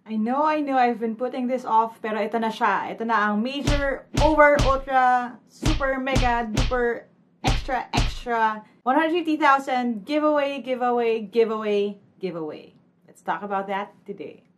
I know, I've been putting this off, pero ito na siya. Ito na ang major, over, ultra, super, mega, duper, extra, 150,000 giveaway. Let's talk about that today.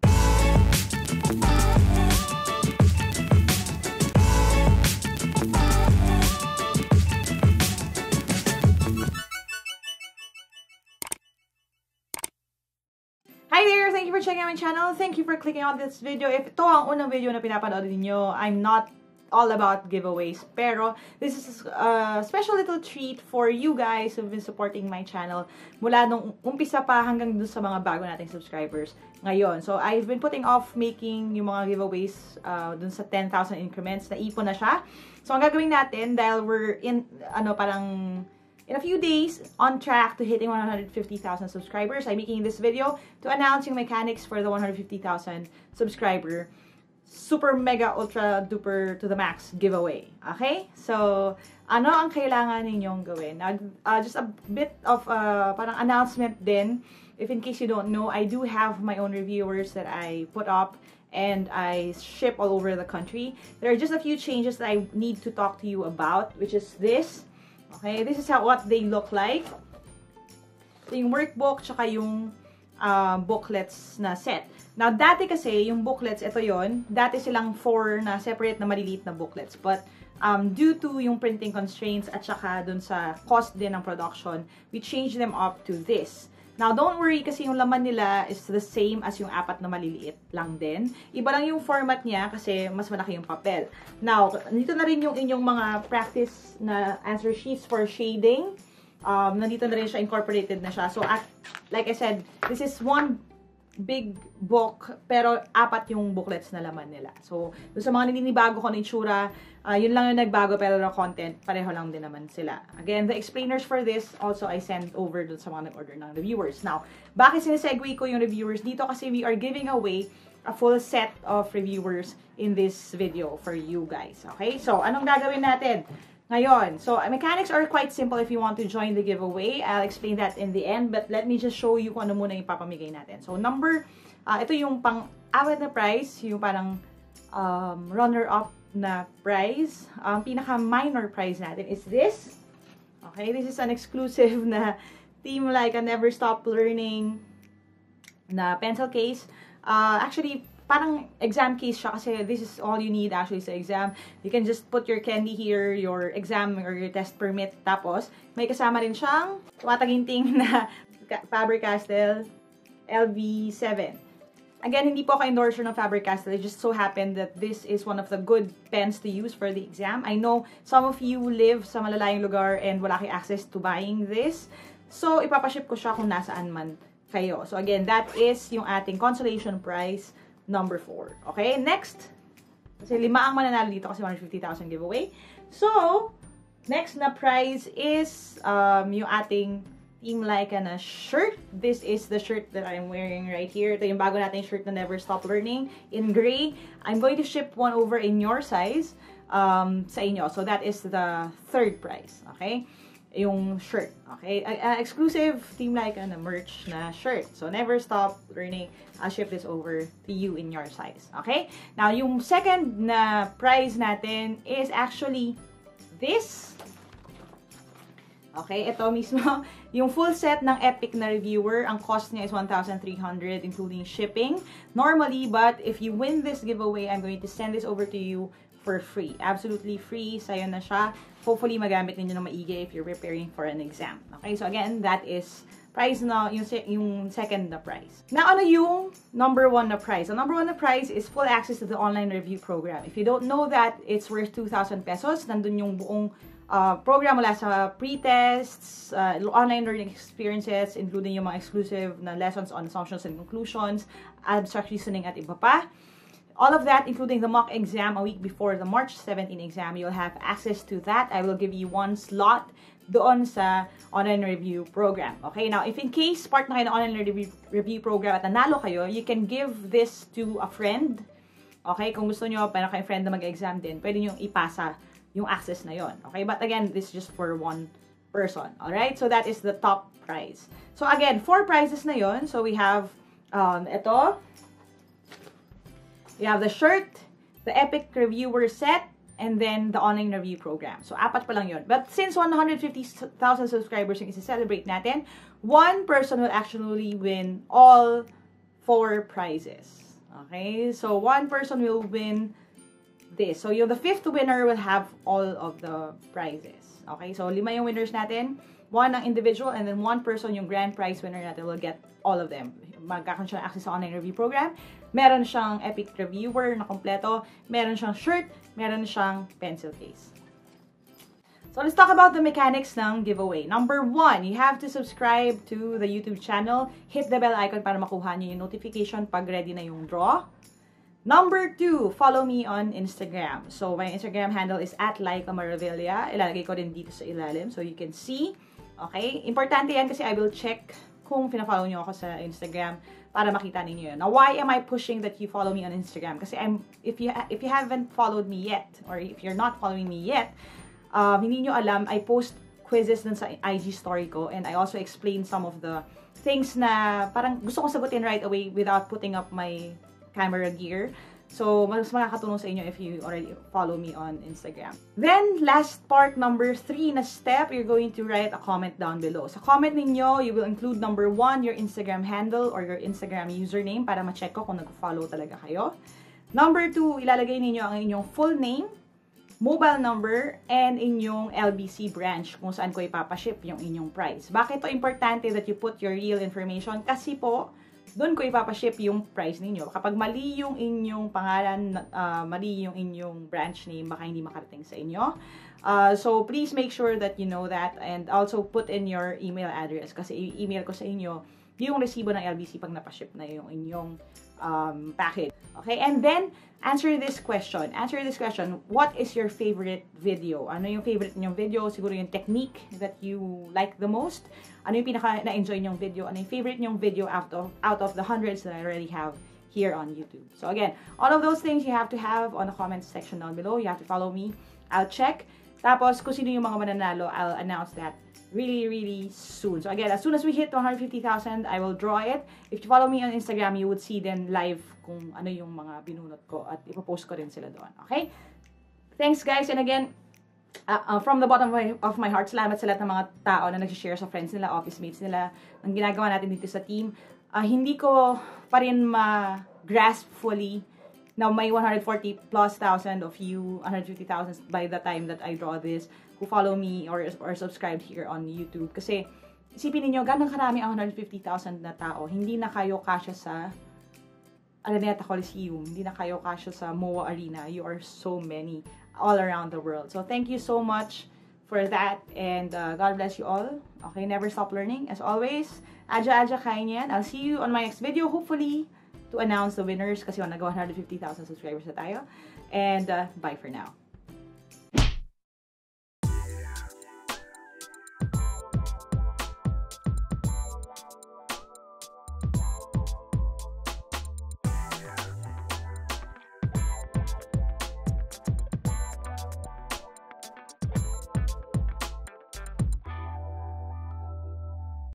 Hi there! Thank you for checking out my channel. Thank you for clicking on this video. If ito ang unang video na pinapanood ninyo, I'm not all about giveaways. Pero, this is a special little treat for you guys who've been supporting my channel mula nung umpisa pa hanggang dun sa mga bago nating subscribers ngayon. So, I've been putting off making yung mga giveaways dun sa 10,000 increments. Naipon na siya. So, ang gagawin natin, dahil we're in, in a few days, on track to hitting 150,000 subscribers, I'm making this video to announce yung mechanics for the 150,000 subscriber super mega ultra duper to the max giveaway. Okay? So, ano ang kailangan ninyong gawin? Now, just a bit of parang announcement din. If in case you don't know, I do have my own reviewers that I put up and I ship all over the country. There are just a few changes that I need to talk to you about, which is this. Okay, this is what they look like. Ito yung workbook, tsaka yung booklets na set. Now, dati kasi, yung booklets, ito yon. Dati silang 4 na separate na maliliit na booklets. But, due to yung printing constraints at tsaka dun sa cost din ng production, we changed them up to this. Now, don't worry kasi yung laman nila is the same as yung 4 na maliliit lang din. Iba lang yung format niya kasi mas malaki yung papel. Now, nandito na rin yung inyong mga practice na answer sheets for shading. Nandito na rin siya, incorporated na siya. So, like I said, this is one big book, pero 4 yung booklets na laman nila. So, doon sa mga naninibago ko na itsura, yun lang yung nagbago, pero the content, pareho lang din naman sila. Again, the explainers for this, also I send over doon sa mga nag-order ng reviewers. Now, bakit sinesegue ko yung reviewers dito? Kasi we are giving away a full set of reviewers in this video for you guys. Okay? So, anong gagawin natin ngayon? So, mechanics are quite simple if you want to join the giveaway. I'll explain that in the end, but let me just show you kung ano muna yung papamigay natin. So, ito yung pang-awit na prize, yung parang runner-up na prize. Ang pinaka-minor prize natin is this. Okay, this is an exclusive na Team Laika Never Stop Learning na pencil case. Actually, parang exam case siya kasi this is all you need actually sa exam. You can just put your candy here, your exam or your test permit. Tapos, may kasama rin siyang tumataginting na Faber-Castell LV7. Again, hindi po ako endorser ng Faber-Castell. It just so happened that this is one of the good pens to use for the exam. I know some of you live sa malalayong lugar and wala kayo access to buying this. So, ipapaship ko siya kung nasaan man kayo. So, again, that is yung ating consolation prize number 4. Okay, next. Kasi 5 ang mananalo dito kasi 150,000 giveaway. So, next na prize is yung ating Team Laika na shirt. This is the shirt that I'm wearing right here. Ito yung bago nating shirt na Never Stop Learning in gray. I'm going to ship one over in your size sa inyo. So, that is the 3rd prize. Okay? Yung shirt. Okay? Exclusive Team Laika na merch na shirt. So, Never Stop Learning. I'll ship this over to you in your size. Okay? Now, yung second na prize natin is actually this. Okay? Ito mismo. Yung full set ng Epic na reviewer, ang cost niya is 1,300 including shipping. Normally, but if you win this giveaway, I'm going to send this over to you for free. Absolutely free. Sa'yo na siya. Hopefully, magamit ninyo na maigi if you're preparing for an exam. Okay? So, again, that is prize na, yung second na prize. Now, ano yung number 1 na prize? The number 1 na prize is full access to the online review program. If you don't know that, it's worth 2,000 pesos. Nandun yung buong program mula sa pre-tests, online learning experiences, including yung mga exclusive na lessons on assumptions and conclusions, abstract reasoning at iba pa. All of that, including the mock exam a week before the March 17 exam, you'll have access to that. I will give you 1 slot doon sa online review program. Okay, now if in case part na kayo ng online review program at nanalo kayo, you can give this to a friend. Okay, kung gusto nyo, para kayong friend na mag-exam din, pwede nyo ipasa yung access na yon. Okay, but again, this is just for 1 person. Alright, so that is the top prize. So again, 4 prizes na yon. So we have ito, You have the shirt, the Epic Reviewer set, and then the online review program. So, apat pa lang yun. But since 150,000 subscribers yung isi-celebrate natin, one person will actually win all 4 prizes. Okay? So, one person will win this. So, the 5th winner will have all of the prizes. Okay? So, 5 yung winners natin. 1 ang individual, and then 1 person, yung grand prize winner natin, will get all of them. Magkakaroon siya ng access sa online review program. Meron siyang Epic Reviewer na kompleto. Meron siyang shirt. Meron siyang pencil case. So, let's talk about the mechanics ng giveaway. Number 1, you have to subscribe to the YouTube channel. Hit the bell icon para makuha niyo yung notification pag ready na yung draw. Number 2, follow me on Instagram. So, my Instagram handle is @LaikaMaravilla. Ilalagay ko din dito sa ilalim so you can see. Okay? Importante yan kasi I will check kung pina-follow niyo ako sa Instagram para makita ninyo yun. Now, why am I pushing that you follow me on Instagram? Kasi if you haven't followed me yet, or if you're not following me yet, hindi nyo alam, I post quizzes dun sa IG story ko, and I also explain some of the things na parang gusto kong sagutin right away without putting up my camera gear. So, mas makakatulong sa inyo if you already follow me on Instagram. Then, last part, number 3 na step, you're going to write a comment down below. Sa comment ninyo, you will include number 1, your Instagram handle or your Instagram username para ma-check ko kung nag-follow talaga kayo. Number 2, ilalagay ninyo ang inyong full name, mobile number, and inyong LBC branch kung saan ko ipapaship yung inyong prize. Bakit ito importante that you put your real information? Kasi po, doon ko ipapaship yung price ninyo. Kapag mali yung inyong pangalan, mali yung inyong branch name, baka hindi makarating sa inyo. So, please make sure that you know that, and also put in your email address kasi i-email ko sa inyo yung resibo ng LBC pag napaship na yung inyong package. Okay? And then, answer this question. What is your favorite video? Ano yung favorite ninyong video? Siguro yung technique that you like the most. Ano yung pinaka na-enjoy nyong video? Ano yung favorite nyong video out of the hundreds that I already have here on YouTube? So again, all of those things you have to have on the comments section down below. You have to follow me. I'll check. Tapos, kung sino yung mga mananalo, I'll announce that really soon. So again, as soon as we hit 150,000, I will draw it. If you follow me on Instagram, you would see then live kung ano yung mga binunot ko at ipopost ko rin sila doon. Okay? Thanks guys, and again, from the bottom of my heart, salamat sa lahat ng mga tao na nag-share sa friends nila, office mates nila, ang ginagawa natin dito sa team. Hindi ko pa rin ma-grasp fully na may 140,000+ of you, 150,000 by the time that I draw this, who follow me or subscribed here on YouTube. Kasi, isipin niyo ganun karami ang 150,000 na tao. Hindi na kayo kasya sa Araneta Coliseum. Hindi na kayo kasya sa MOA Arena. You are so many all around the world. So, thank you so much for that. And God bless you all. Okay, never stop learning. As always, Aja kain yan. I'll see you on my next video, hopefully, to announce the winners kasi nag-150,000 subscribers na tayo. And bye for now.